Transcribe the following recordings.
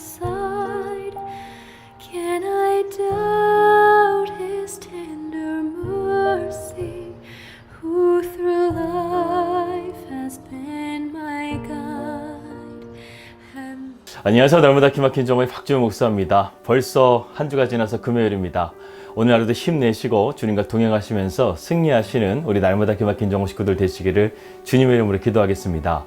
side. Can I doubt His tender mercy, who through life has been my guide? 안녕하세요. 날마다 기막힌 정오의 박지훈 목사입니다. 벌써 한 주가 지나서 금요일입니다. 오늘 하루도 힘내시고 주님과 동행하시면서 승리하시는 우리 날마다 기막힌 정오 식구들 되시기를 주님의 이름으로 기도하겠습니다.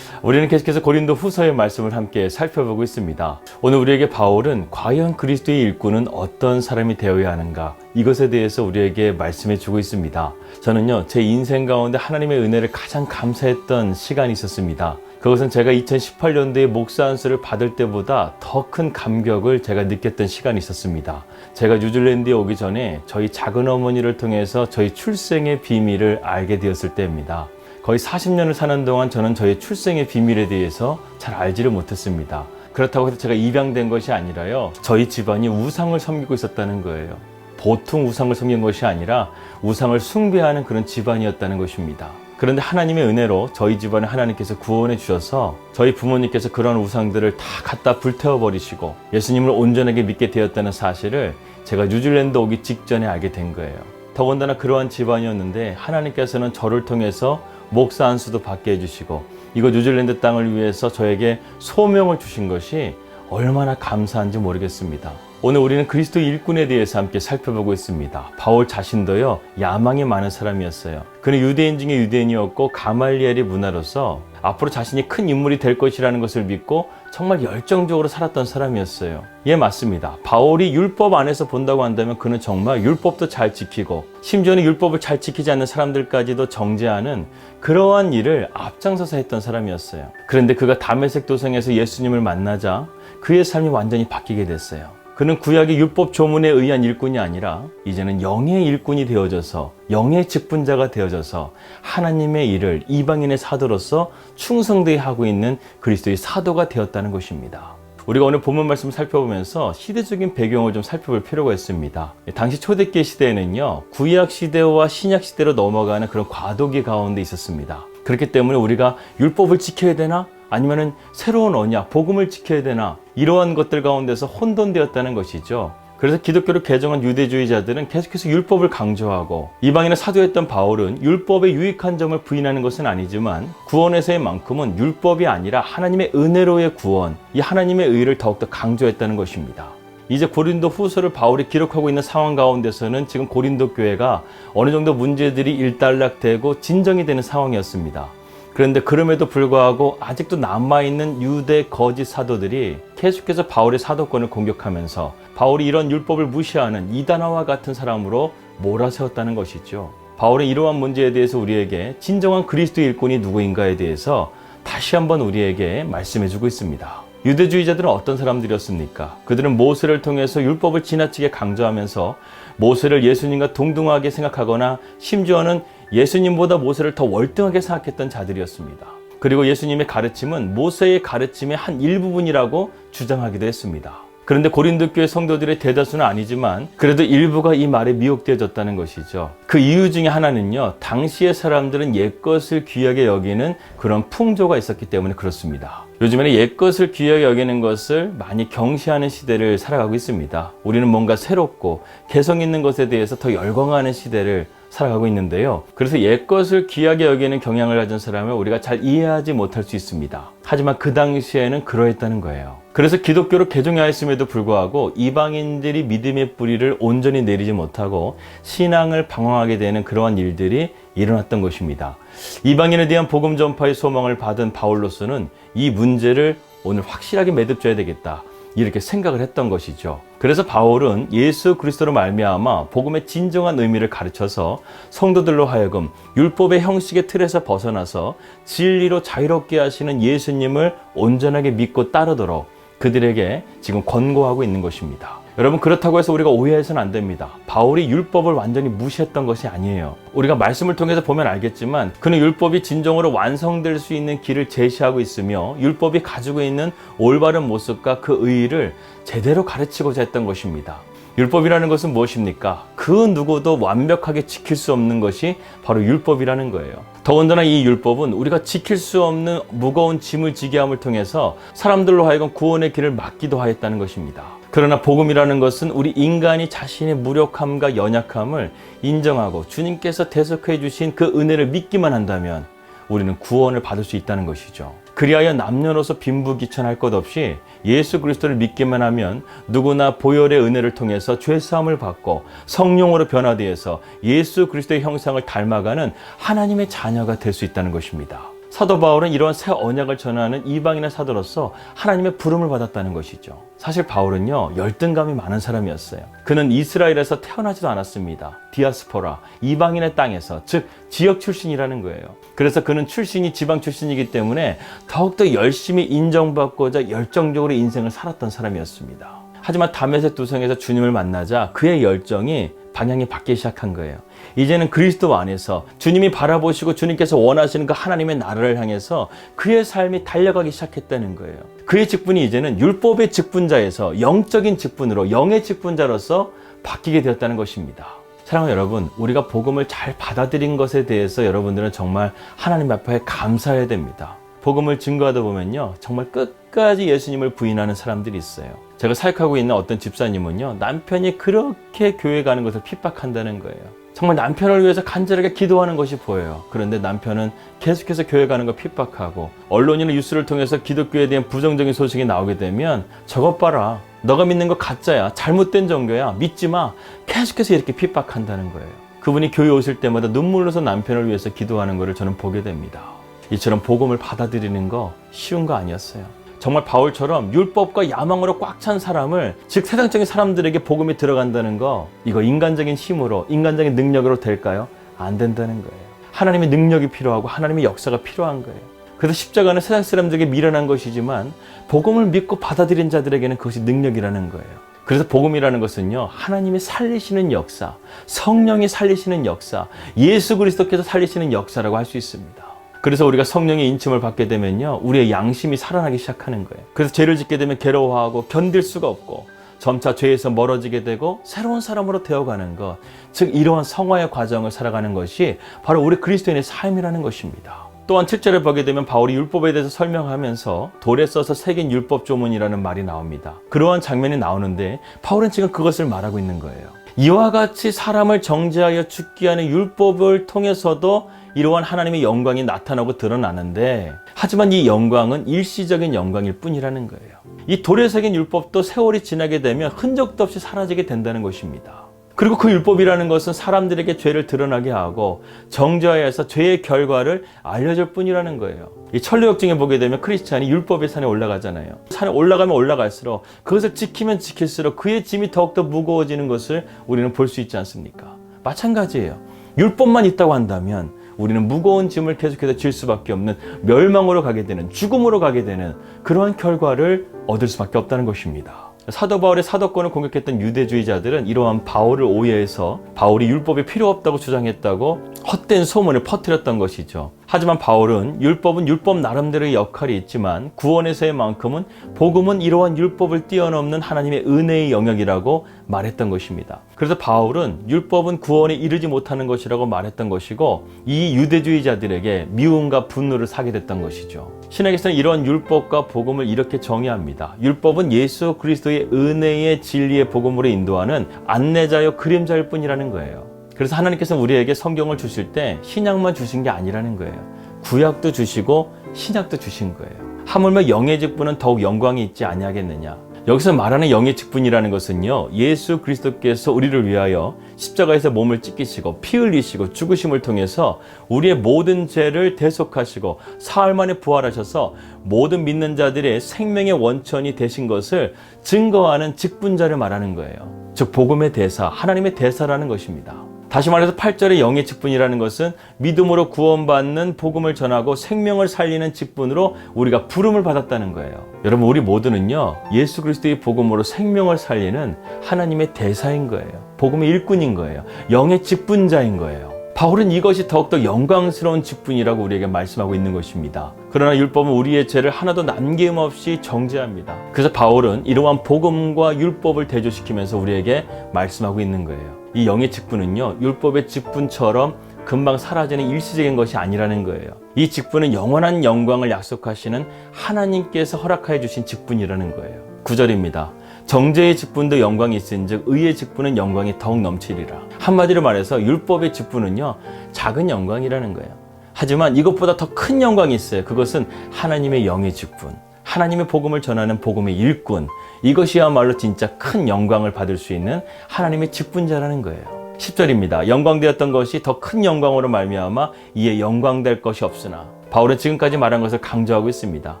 우리는 계속해서 고린도 후서의 말씀을 함께 살펴보고 있습니다. 오늘 우리에게 바울은 과연 그리스도의 일꾼은 어떤 사람이 되어야 하는가, 이것에 대해서 우리에게 말씀해 주고 있습니다. 저는요, 제 인생 가운데 하나님의 은혜를 가장 감사했던 시간이 있었습니다. 그것은 제가 2018년도에 목사 안수를 받을 때보다 더 큰 감격을 제가 느꼈던 시간이 있었습니다. 제가 뉴질랜드에 오기 전에 저희 작은 어머니를 통해서 저희 출생의 비밀을 알게 되었을 때입니다. 거의 40년을 사는 동안 저는 저의 출생의 비밀에 대해서 잘 알지를 못했습니다. 그렇다고 해서 제가 입양된 것이 아니라요, 저희 집안이 우상을 섬기고 있었다는 거예요. 보통 우상을 섬긴 것이 아니라 우상을 숭배하는 그런 집안이었다는 것입니다. 그런데 하나님의 은혜로 저희 집안을 하나님께서 구원해 주셔서 저희 부모님께서 그런 우상들을 다 갖다 불태워버리시고 예수님을 온전하게 믿게 되었다는 사실을 제가 뉴질랜드 오기 직전에 알게 된 거예요. 더군다나 그러한 집안이었는데 하나님께서는 저를 통해서 목사 안수도 받게 해주시고 이거 뉴질랜드 땅을 위해서 저에게 소명을 주신 것이 얼마나 감사한지 모르겠습니다. 오늘 우리는 그리스도의 일꾼에 대해서 함께 살펴보고 있습니다. 바울 자신도요, 야망이 많은 사람이었어요. 그는 유대인 중에 유대인이었고 가말리엘의 문화로서 앞으로 자신이 큰 인물이 될 것이라는 것을 믿고 정말 열정적으로 살았던 사람이었어요. 예, 맞습니다. 바울이 율법 안에서 본다고 한다면 그는 정말 율법도 잘 지키고 심지어는 율법을 잘 지키지 않는 사람들까지도 정죄하는 그러한 일을 앞장서서 했던 사람이었어요. 그런데 그가 다메섹 도성에서 예수님을 만나자 그의 삶이 완전히 바뀌게 됐어요. 그는 구약의 율법 조문에 의한 일꾼이 아니라 이제는 영의 일꾼이 되어져서 영의 직분자가 되어져서 하나님의 일을 이방인의 사도로서 충성되게 하고 있는 그리스도의 사도가 되었다는 것입니다. 우리가 오늘 본문 말씀을 살펴보면서 시대적인 배경을 좀 살펴볼 필요가 있습니다. 당시 초대기 시대에는요, 구약 시대와 신약 시대로 넘어가는 그런 과도기 가운데 있었습니다. 그렇기 때문에 우리가 율법을 지켜야 되나? 아니면은 새로운 언약, 복음을 지켜야 되나? 이러한 것들 가운데서 혼돈되었다는 것이죠. 그래서 기독교를 개정한 유대주의자들은 계속해서 율법을 강조하고 이방인을 사도했던 바울은 율법의 유익한 점을 부인하는 것은 아니지만 구원에서의 만큼은 율법이 아니라 하나님의 은혜로의 구원, 이 하나님의 의를 더욱더 강조했다는 것입니다. 이제 고린도 후서를 바울이 기록하고 있는 상황 가운데서는 지금 고린도 교회가 어느 정도 문제들이 일단락되고 진정이 되는 상황이었습니다. 그런데 그럼에도 불구하고 아직도 남아있는 유대 거짓 사도들이 계속해서 바울의 사도권을 공격하면서 바울이 이런 율법을 무시하는 이단화와 같은 사람으로 몰아세웠다는 것이죠. 바울은 이러한 문제에 대해서 우리에게 진정한 그리스도의 일꾼이 누구인가에 대해서 다시 한번 우리에게 말씀해주고 있습니다. 유대주의자들은 어떤 사람들이었습니까? 그들은 모세를 통해서 율법을 지나치게 강조하면서 모세를 예수님과 동등하게 생각하거나 심지어는 예수님보다 모세를 더 월등하게 생각했던 자들이었습니다. 그리고 예수님의 가르침은 모세의 가르침의 한 일부분이라고 주장하기도 했습니다. 그런데 고린도 교회 성도들의 대다수는 아니지만 그래도 일부가 이 말에 미혹되어졌다는 것이죠. 그 이유 중에 하나는요, 당시의 사람들은 옛것을 귀하게 여기는 그런 풍조가 있었기 때문에 그렇습니다. 요즘에는 옛것을 귀하게 여기는 것을 많이 경시하는 시대를 살아가고 있습니다. 우리는 뭔가 새롭고 개성 있는 것에 대해서 더 열광하는 시대를 살아가고 있는데요. 그래서 옛것을 귀하게 여기는 경향을 가진 사람을 우리가 잘 이해하지 못할 수 있습니다. 하지만 그 당시에는 그러했다는 거예요. 그래서 기독교를 개종하였음에도 불구하고 이방인들이 믿음의 뿌리를 온전히 내리지 못하고 신앙을 방황하게 되는 그러한 일들이 일어났던 것입니다. 이방인에 대한 복음 전파의 소망을 받은 바울로서는 이 문제를 오늘 확실하게 매듭져야 되겠다, 이렇게 생각을 했던 것이죠. 그래서 바울은 예수 그리스도로 말미암아 복음의 진정한 의미를 가르쳐서 성도들로 하여금 율법의 형식의 틀에서 벗어나서 진리로 자유롭게 하시는 예수님을 온전하게 믿고 따르도록 그들에게 지금 권고하고 있는 것입니다. 여러분, 그렇다고 해서 우리가 오해해서는 안 됩니다. 바울이 율법을 완전히 무시했던 것이 아니에요. 우리가 말씀을 통해서 보면 알겠지만 그는 율법이 진정으로 완성될 수 있는 길을 제시하고 있으며 율법이 가지고 있는 올바른 모습과 그 의의를 제대로 가르치고자 했던 것입니다. 율법이라는 것은 무엇입니까? 그 누구도 완벽하게 지킬 수 없는 것이 바로 율법이라는 거예요. 더군다나 이 율법은 우리가 지킬 수 없는 무거운 짐을 지게 함을 통해서 사람들로 하여금 구원의 길을 막기도 하였다는 것입니다. 그러나 복음이라는 것은 우리 인간이 자신의 무력함과 연약함을 인정하고 주님께서 대속해 주신 그 은혜를 믿기만 한다면 우리는 구원을 받을 수 있다는 것이죠. 그리하여 남녀노소 빈부귀천할 것 없이 예수 그리스도를 믿기만 하면 누구나 보혈의 은혜를 통해서 죄사함을 받고 성령으로 변화되어서 예수 그리스도의 형상을 닮아가는 하나님의 자녀가 될 수 있다는 것입니다. 사도 바울은 이러한 새 언약을 전하는 이방인의 사도로서 하나님의 부름을 받았다는 것이죠. 사실 바울은요, 열등감이 많은 사람이었어요. 그는 이스라엘에서 태어나지도 않았습니다. 디아스포라, 이방인의 땅에서, 즉 지역 출신이라는 거예요. 그래서 그는 출신이 지방 출신이기 때문에 더욱더 열심히 인정받고자 열정적으로 인생을 살았던 사람이었습니다. 하지만 다메섹 도성에서 주님을 만나자 그의 열정이 방향이 바뀌기 시작한 거예요. 이제는 그리스도 안에서 주님이 바라보시고 주님께서 원하시는 그 하나님의 나라를 향해서 그의 삶이 달려가기 시작했다는 거예요. 그의 직분이 이제는 율법의 직분자에서 영적인 직분으로 영의 직분자로서 바뀌게 되었다는 것입니다. 사랑하는 여러분, 우리가 복음을 잘 받아들인 것에 대해서 여러분들은 정말 하나님 앞에 감사해야 됩니다. 복음을 증거하다 보면요, 정말 끝까지 예수님을 부인하는 사람들이 있어요. 제가 사역하고 있는 어떤 집사님은요, 남편이 그렇게 교회 가는 것을 핍박한다는 거예요. 정말 남편을 위해서 간절하게 기도하는 것이 보여요. 그런데 남편은 계속해서 교회 가는 거 핍박하고 언론이나 뉴스를 통해서 기독교에 대한 부정적인 소식이 나오게 되면 저것 봐라, 너가 믿는 거 가짜야, 잘못된 종교야, 믿지 마, 계속해서 이렇게 핍박한다는 거예요. 그분이 교회 오실 때마다 눈물로서 남편을 위해서 기도하는 것을 저는 보게 됩니다. 이처럼 복음을 받아들이는 거 쉬운 거 아니었어요. 정말 바울처럼 율법과 야망으로 꽉 찬 사람을, 즉 세상적인 사람들에게 복음이 들어간다는 거, 이거 인간적인 힘으로, 인간적인 능력으로 될까요? 안 된다는 거예요. 하나님의 능력이 필요하고 하나님의 역사가 필요한 거예요. 그래서 십자가는 세상 사람들에게 미련한 것이지만 복음을 믿고 받아들인 자들에게는 그것이 능력이라는 거예요. 그래서 복음이라는 것은요, 하나님이 살리시는 역사, 성령이 살리시는 역사, 예수 그리스도께서 살리시는 역사라고 할 수 있습니다. 그래서 우리가 성령의 인침을 받게 되면요, 우리의 양심이 살아나기 시작하는 거예요. 그래서 죄를 짓게 되면 괴로워하고 견딜 수가 없고 점차 죄에서 멀어지게 되고 새로운 사람으로 되어가는 것, 즉 이러한 성화의 과정을 살아가는 것이 바로 우리 그리스도인의 삶이라는 것입니다. 또한 7절을 보게 되면 바울이 율법에 대해서 설명하면서 돌에 써서 새긴 율법 조문이라는 말이 나옵니다. 그러한 장면이 나오는데 바울은 지금 그것을 말하고 있는 거예요. 이와 같이 사람을 정죄하여 죽게 하는 율법을 통해서도 이러한 하나님의 영광이 나타나고 드러나는데, 하지만 이 영광은 일시적인 영광일 뿐이라는 거예요. 이 돌에 새긴 율법도 세월이 지나게 되면 흔적도 없이 사라지게 된다는 것입니다. 그리고 그 율법이라는 것은 사람들에게 죄를 드러나게 하고 정죄하여서 죄의 결과를 알려줄 뿐이라는 거예요. 이 천루역증에 보게 되면 크리스찬이 율법의 산에 올라가잖아요. 산에 올라가면 올라갈수록 그것을 지키면 지킬수록 그의 짐이 더욱더 무거워지는 것을 우리는 볼 수 있지 않습니까? 마찬가지예요. 율법만 있다고 한다면 우리는 무거운 짐을 계속해서 질 수밖에 없는, 멸망으로 가게 되는, 죽음으로 가게 되는 그러한 결과를 얻을 수밖에 없다는 것입니다. 사도 바울의 사도권을 공격했던 유대주의자들은 이러한 바울을 오해해서 바울이 율법이 필요 없다고 주장했다고 헛된 소문을 퍼뜨렸던 것이죠. 하지만 바울은 율법은 율법 나름대로의 역할이 있지만 구원에서의 만큼은 복음은 이러한 율법을 뛰어넘는 하나님의 은혜의 영역이라고 말했던 것입니다. 그래서 바울은 율법은 구원에 이르지 못하는 것이라고 말했던 것이고, 이 유대주의자들에게 미움과 분노를 사게 됐던 것이죠. 신약에서는 이러한 율법과 복음을 이렇게 정의합니다. 율법은 예수 그리스도의 은혜의 진리의 복음으로 인도하는 안내자요 그림자일 뿐이라는 거예요. 그래서 하나님께서 우리에게 성경을 주실 때 신약만 주신 게 아니라는 거예요. 구약도 주시고 신약도 주신 거예요. 하물며 영의 직분은 더욱 영광이 있지 아니하겠느냐. 여기서 말하는 영의 직분이라는 것은요, 예수 그리스도께서 우리를 위하여 십자가에서 몸을 찢기시고 피 흘리시고 죽으심을 통해서 우리의 모든 죄를 대속하시고 사흘 만에 부활하셔서 모든 믿는 자들의 생명의 원천이 되신 것을 증거하는 직분자를 말하는 거예요. 즉 복음의 대사, 하나님의 대사라는 것입니다. 다시 말해서 8절의 영의 직분이라는 것은 믿음으로 구원받는 복음을 전하고 생명을 살리는 직분으로 우리가 부름을 받았다는 거예요. 여러분, 우리 모두는요, 예수 그리스도의 복음으로 생명을 살리는 하나님의 대사인 거예요. 복음의 일꾼인 거예요. 영의 직분자인 거예요. 바울은 이것이 더욱더 영광스러운 직분이라고 우리에게 말씀하고 있는 것입니다. 그러나 율법은 우리의 죄를 하나도 남김없이 정죄합니다. 그래서 바울은 이러한 복음과 율법을 대조시키면서 우리에게 말씀하고 있는 거예요. 이 영의 직분은요, 율법의 직분처럼 금방 사라지는 일시적인 것이 아니라는 거예요. 이 직분은 영원한 영광을 약속하시는 하나님께서 허락하여 주신 직분이라는 거예요. 9절입니다. 정죄의 직분도 영광이 있은즉 의의 직분은 영광이 더욱 넘치리라. 한마디로 말해서 율법의 직분은요, 작은 영광이라는 거예요. 하지만 이것보다 더 큰 영광이 있어요. 그것은 하나님의 영의 직분, 하나님의 복음을 전하는 복음의 일꾼, 이것이야말로 진짜 큰 영광을 받을 수 있는 하나님의 직분자라는 거예요. 10절입니다. 영광되었던 것이 더 큰 영광으로 말미암아 이에 영광될 것이 없으나. 바울은 지금까지 말한 것을 강조하고 있습니다.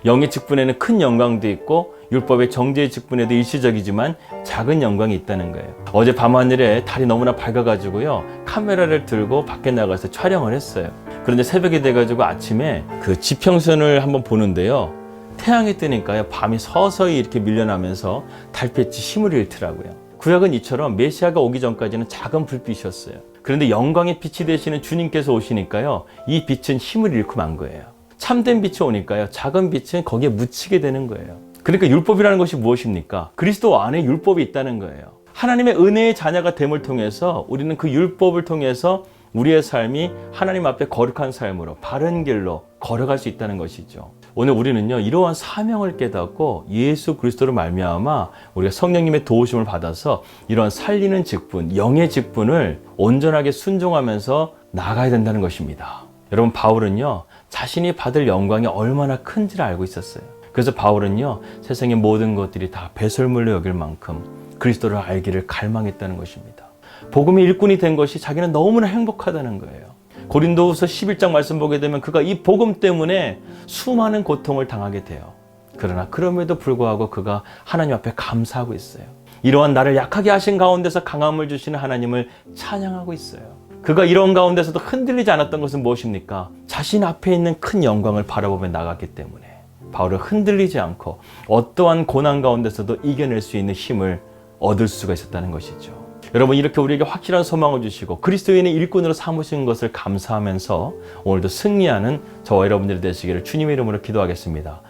영의 직분에는 큰 영광도 있고 율법의 정죄의 직분에도 일시적이지만 작은 영광이 있다는 거예요. 어제 밤하늘에 달이 너무나 밝아가지고요, 카메라를 들고 밖에 나가서 촬영을 했어요. 그런데 새벽이 돼가지고 아침에 그 지평선을 한번 보는데요, 태양이 뜨니까요, 밤이 서서히 이렇게 밀려나면서 달빛이 힘을 잃더라고요. 구약은 이처럼 메시아가 오기 전까지는 작은 불빛이었어요. 그런데 영광의 빛이 되시는 주님께서 오시니까요, 이 빛은 힘을 잃고 만 거예요. 참된 빛이 오니까요, 작은 빛은 거기에 묻히게 되는 거예요. 그러니까 율법이라는 것이 무엇입니까? 그리스도 안에 율법이 있다는 거예요. 하나님의 은혜의 자녀가 됨을 통해서 우리는 그 율법을 통해서 우리의 삶이 하나님 앞에 거룩한 삶으로 바른 길로 걸어갈 수 있다는 것이죠. 오늘 우리는요, 이러한 사명을 깨닫고 예수 그리스도로 말미암아 우리가 성령님의 도우심을 받아서 이러한 살리는 직분, 영의 직분을 온전하게 순종하면서 나아가야 된다는 것입니다. 여러분, 바울은요, 자신이 받을 영광이 얼마나 큰지를 알고 있었어요. 그래서 바울은요, 세상의 모든 것들이 다 배설물로 여길 만큼 그리스도를 알기를 갈망했다는 것입니다. 복음의 일꾼이 된 것이 자기는 너무나 행복하다는 거예요. 고린도후서 11장 말씀 보게 되면 그가 이 복음 때문에 수많은 고통을 당하게 돼요. 그러나 그럼에도 불구하고 그가 하나님 앞에 감사하고 있어요. 이러한 나를 약하게 하신 가운데서 강함을 주시는 하나님을 찬양하고 있어요. 그가 이런 가운데서도 흔들리지 않았던 것은 무엇입니까? 자신 앞에 있는 큰 영광을 바라보며 나갔기 때문에 바울은 흔들리지 않고 어떠한 고난 가운데서도 이겨낼 수 있는 힘을 얻을 수가 있었다는 것이죠. 여러분, 이렇게 우리에게 확실한 소망을 주시고 그리스도인의 일꾼으로 삼으신 것을 감사하면서 오늘도 승리하는 저와 여러분들이 되시기를 주님의 이름으로 기도하겠습니다.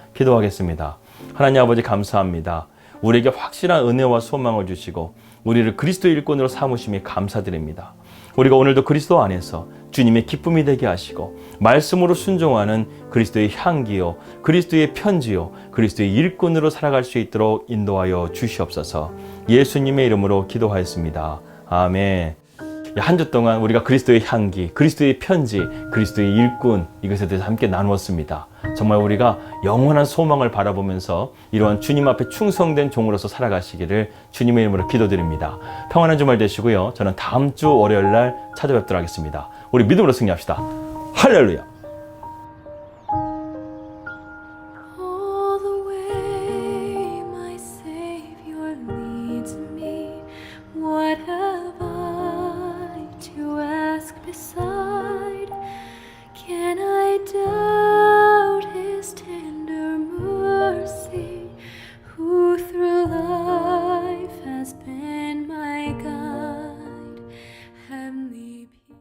하나님 아버지, 감사합니다. 우리에게 확실한 은혜와 소망을 주시고 우리를 그리스도의 일꾼으로 삼으심에 감사드립니다. 우리가 오늘도 그리스도 안에서 주님의 기쁨이 되게 하시고 말씀으로 순종하는 그리스도의 향기요, 그리스도의 편지요, 그리스도의 일꾼으로 살아갈 수 있도록 인도하여 주시옵소서. 예수님의 이름으로 기도하였습니다. 아멘. 한 주 동안 우리가 그리스도의 향기, 그리스도의 편지, 그리스도의 일꾼, 이것에 대해서 함께 나누었습니다. 정말 우리가 영원한 소망을 바라보면서 이러한 주님 앞에 충성된 종으로서 살아가시기를 주님의 이름으로 기도드립니다. 평안한 주말 되시고요. 저는 다음 주 월요일 날 찾아뵙도록 하겠습니다. 우리 믿음으로 승리합시다. 할렐루야.